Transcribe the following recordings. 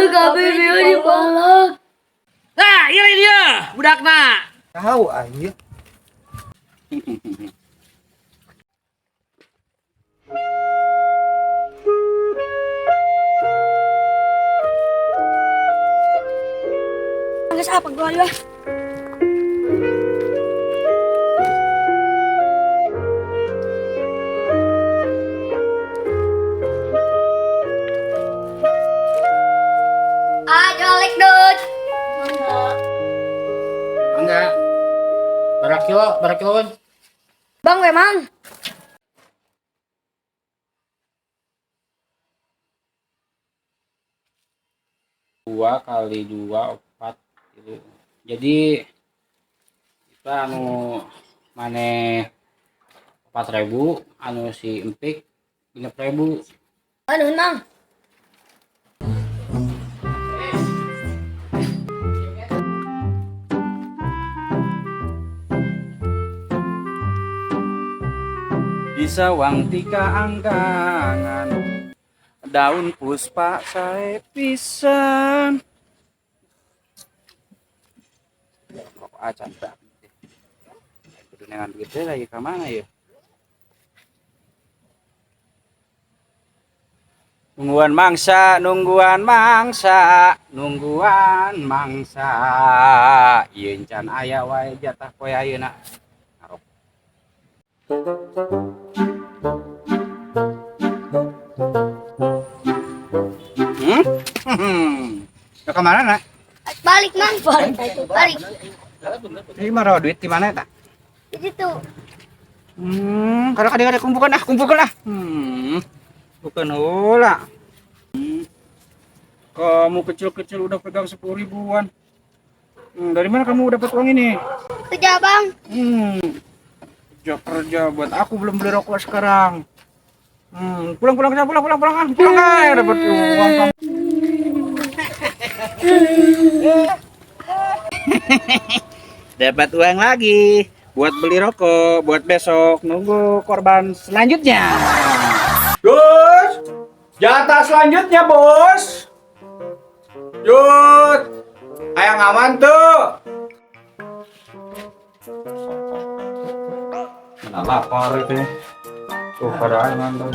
kabeh dia dipalak. Nah, iya dia, budakna. Tahu aja. Geus apa gua ya? Jolek dut. Enggak. Berapa kilo? Bang memang. Dua kali dua 4 gitu. Jadi kita maneh 4.000, si empik 6.000. Aduh, Mang. Di sawang tiga anggangan, daun puspa sae pisan. Kok acan tak? Kudu nengan duit teh lagi ka mana ya? Nungguan mangsa. Ieu encan aya wae jatah poe ayeuna. Ke kemana nak? Balik, Mang. Balik. Ini mah duit di mana tak? Di situ. Kalau kadang-kadang kumpulkan ah. Bukan hola. Kamu kecil-kecil udah pegang 10 ribuan. Dari mana kamu dapat uang ini? Kerja, Bang. Kerja buat aku belum beli rokok sekarang. Pulang dapat uang kamu. Dapat uang lagi buat beli rokok, buat besok nunggu korban selanjutnya. Bos, jatah selanjutnya bos. Jut, ayang aman tuh. Mana lapar itu ya. Tuh pada ayang tuh.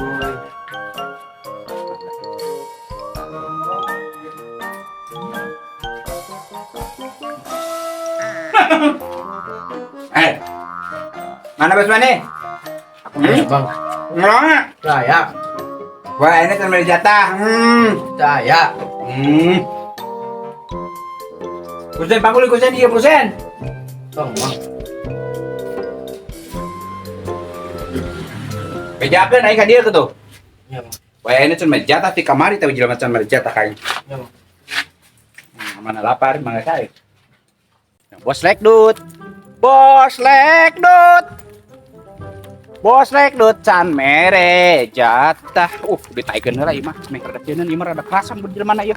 Mana bos mana? Bang, Ngelonga. saya. Wah ini kan beli jatah. Saya. Kusen pakuli kusen 3%. Bang, Bang. Bejakeun aya ka dieu tuh. Ya, Bang. Wah ini cuma jatah ti kamari tapi jelema can beli jatah kain. Ya, Bang. Mana lapar mangga sae. Bos lekdut. Bos lekdut can mere jatah. Ditaikeun heula ieu mah. Meh rada ceuneun ieu mah rada kerasan bener mana ieu.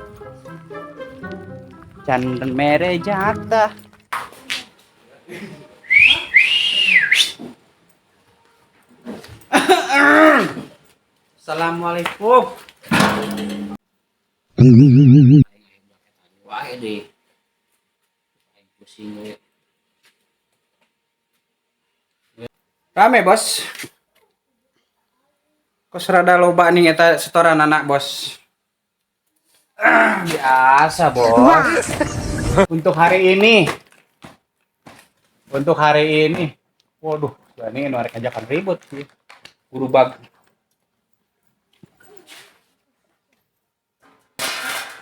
Can mere jatah. Assalamualaikum. Wah, ini. Pusing we. Rame, Bos. Kos rada loba nih eta setoran anak, Bos. Biasa, Bos. Untuk hari ini. Waduh, ini arek ajakan ribut sih. Guru bag.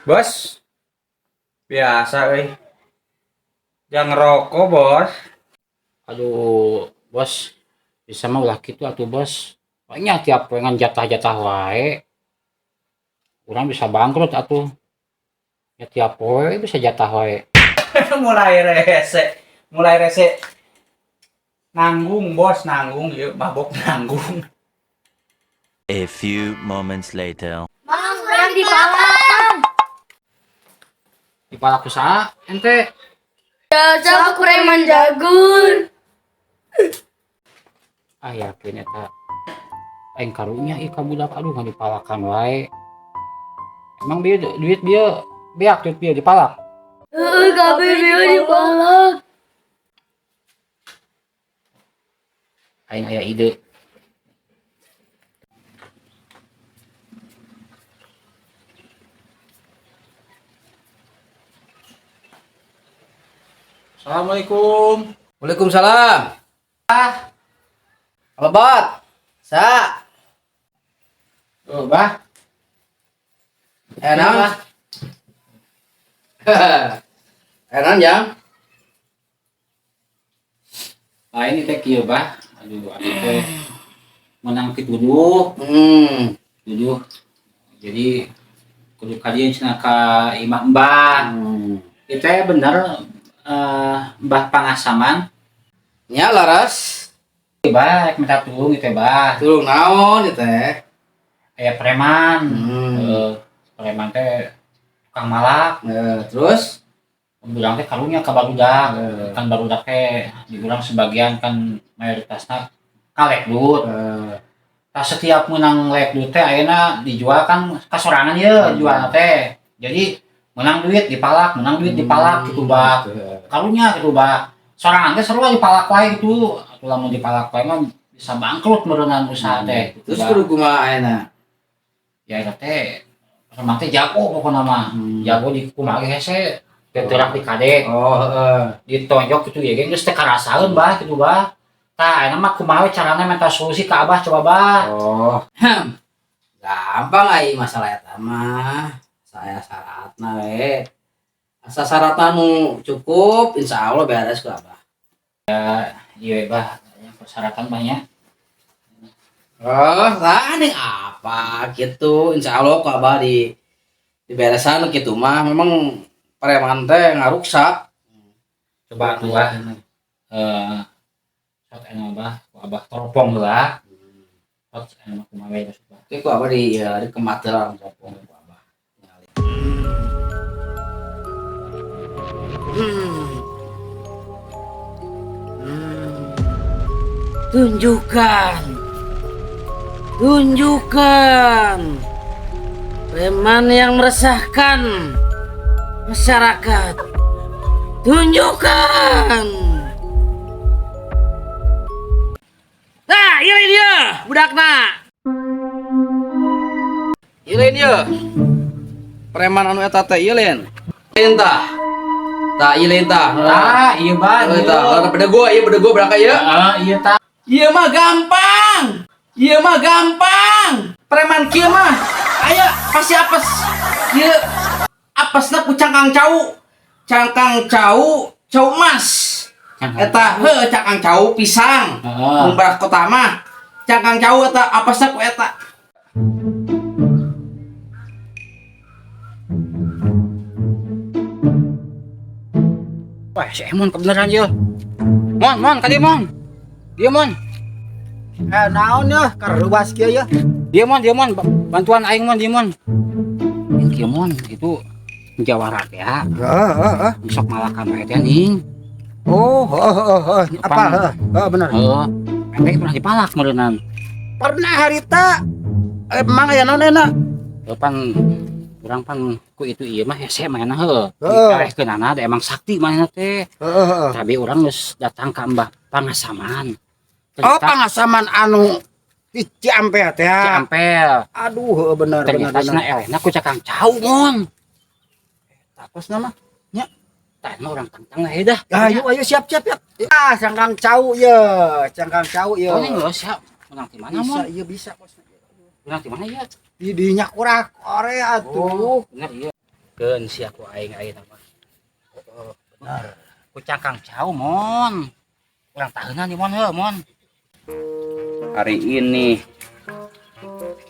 Bos. Biasa, Jangan ngerokok, Bos. Aduh, Bos. Bisa mah ulah kitu atuh, Bos. Pokoknya tiap pengen jatah-jatah wae. Urang bisa bangkrut atuh. Ya tiap poe bisa jatah wae. Mulai rese. Nanggung, Bos, yuk mabok nanggung. A few moments later. Mang, yang dipalak, Mang. Dipalak kusaha ente? Jasa kureman jagur. Yakin eta aing karunya ieu ka budak aduh ngan dipalakan wae. Emang dia duit dia Biak tuh pieu dipalak. Kabeh dia dipalak. Aing aya ide. Assalamualaikum. Waalaikumsalam. Lebat. Sa. Oh, Bah. Enak. Enak Jang. Ah ini teh kieu, Bah. Aduh, abi teh menang pituduh. Tuduh. Jadi kudu kalian cenah ka imah Mbah. Itu teh bener Mbah Pangasaman. Nya laras. Bah, minta tulung itu Bah. Tulung naon ieu teh? Aya preman. Preman teh tukang malak. Terus Bilang teh karunya ka barudak. Kan barudak teh dibilang sebagian kan mayoritasna kalek dut. Tah setiap menang lek dut teh ayeuna dijual kan kasorangan ye jualna teh. Jadi menang duit dipalak, menang duit dipalak gitu Bah. Karunya gitu Bah. Sorangan teh seru dipalak wae gitu. Atuh lamun dipalak wae mah bisa bangkrut meureunna usaha teh. terus kudu kumaha ayeuna? Ya eta teh remang teh jago pokona mah. Jago di kumaha ge hese teu teurak di kadek. Oh, Ditonjok gitu ya geus teh karasaeun Bah gitu Bah. Tah ayeuna mah kumaha we carana minta solusi ka Abah coba Bah. Oh. Gampang ai masalah eta mah. Saya syaratna we. Asa syaratna nu cukup insyaallah beres ku Abah. Iya Bah, persyaratan banyak. Oh, tadi apa gitu insyaallah ku Abah diberesan gitu mah memang preman teh ngaruksak. Coba tuh Bah. Sok enak Bah, ku Abah teropong lah. Sok enak kumaha we Bah. Oke ku Abah di kematian sopong ku Abah. Tunjukkan, tunjukkan preman yang meresahkan masyarakat. Tunjukkan. Nah, ini dia, budakna. Ieu dia. Preman anu eta teh ieu len. Tah. Tah ieu len tah. Iya Bah. Tah, bedego ieu bedego beraka ieu. Iya tah. Ieu mah gampang. Ieu mah gampang. Preman kieu mah aya pasti apes. Ieu apesna ku cangkang cau. Cangkang cau, cau emas. Eta heuh cangkang cau pisang. Mun barak kota mah cangkang cau eta apesna ku eta. Wah, si Emon kebenaran yo. Mon, ka dieu Mon. Dieu Mon. Naon ya, karubas kieu ya. Dieu Mon, bantuan aing Mon, dieu Mon. Yang kieu Mon itu jawarat ya. Heeh. Sok malakan we teh ning. Oh, apa? Bener. Emang pernah dipalak meureunnan. Pernah harita. Emang aya naon enak? Pan urang pan ku itu ieu mah hese mainna heuh. Heeh. Dikarehkeunana da emang sakti mainna teh. Heeh. Tapi urang geus datang ka Mbah Pangasaman. Oh, Pangasaman anu di Ciampea teh. Ciampel. Aduh, bener. Ternyata cenah elehna ku cakang cau Mon. Takos nama. Tah mah urang tantang we dah. Ayo siap. Cangkang cau ya. Oh, ini geus siap. Menang di mana Mon? Bisa bos. Menang di mana ya? Di dinya kurak Korea tuh. Bener ieu. Keun sia ku aing mah. Bener. Ku cangkang cau Mon. Urang tahunan di Mon heuh Mon. Hari ini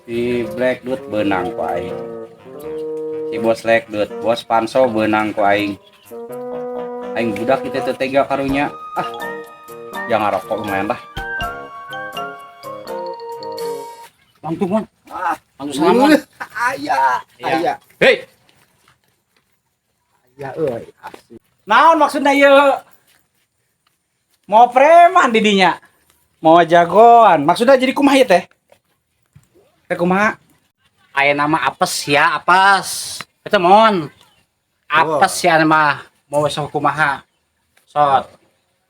si Black Dut benang ku aing. Si Bos Black Dut, Bos Panso benang ku aing. Aing budak kita teu tega karunya. Jangan rokok lumayan lah. Bantu Mon. Bantu salam Mon. Aya. Hei. Ya euy. Naon maksudna ieu? Mau preman di dinya. Mau jagoan. Maksudnya jadi kumaha ieu teh? Teh kumaha? Aya nama apes ya, apes. Eta Mon. Apa sih anu mah mau sok kumaha? Sot.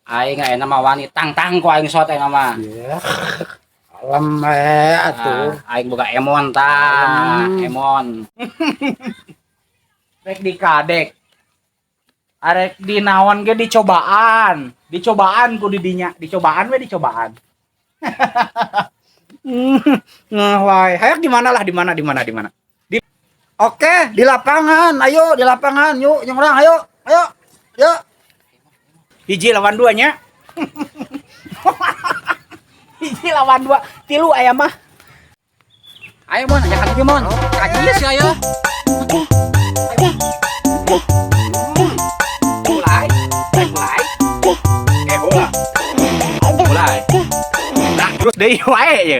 Aing aya mah wani tang-tang ku aing sot aya mah. Ya. Alam atuh. Aing boga emon tah, emon. Rek dikadek. Arek di naon ge dicobaan. Dicobaan ku di dinya, dicobaan we dicobaan. Nah, wae. Hayang di mana lah, di mana. Oke, di lapangan. Ayo di lapangan. Yuk, yang orang ayo. Ayo. Yuk. Hiji lawan 2 nya. Hiji lawan 2. Tilu aya mah. Ayo mon, ajak lagi mon. Kaji sih ayo. Mulai. Mulai. Nah, jurus deui wae ye.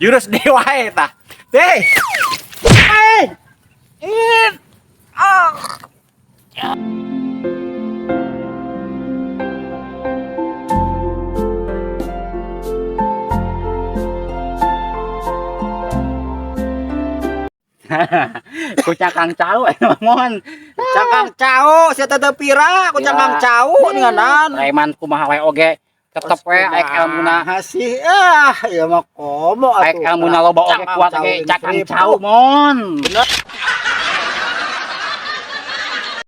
Jurus deui wae tah. Teh. Ku cakang cau mon. Cangkang cau, saya tetep pira, aku Ya. cangkang cau ninganan. Preman kumaha wae oge. Tetep we aek elmuna. Masih ya mah komo Aek elmuna loba oge kuat ge cakang cau mon.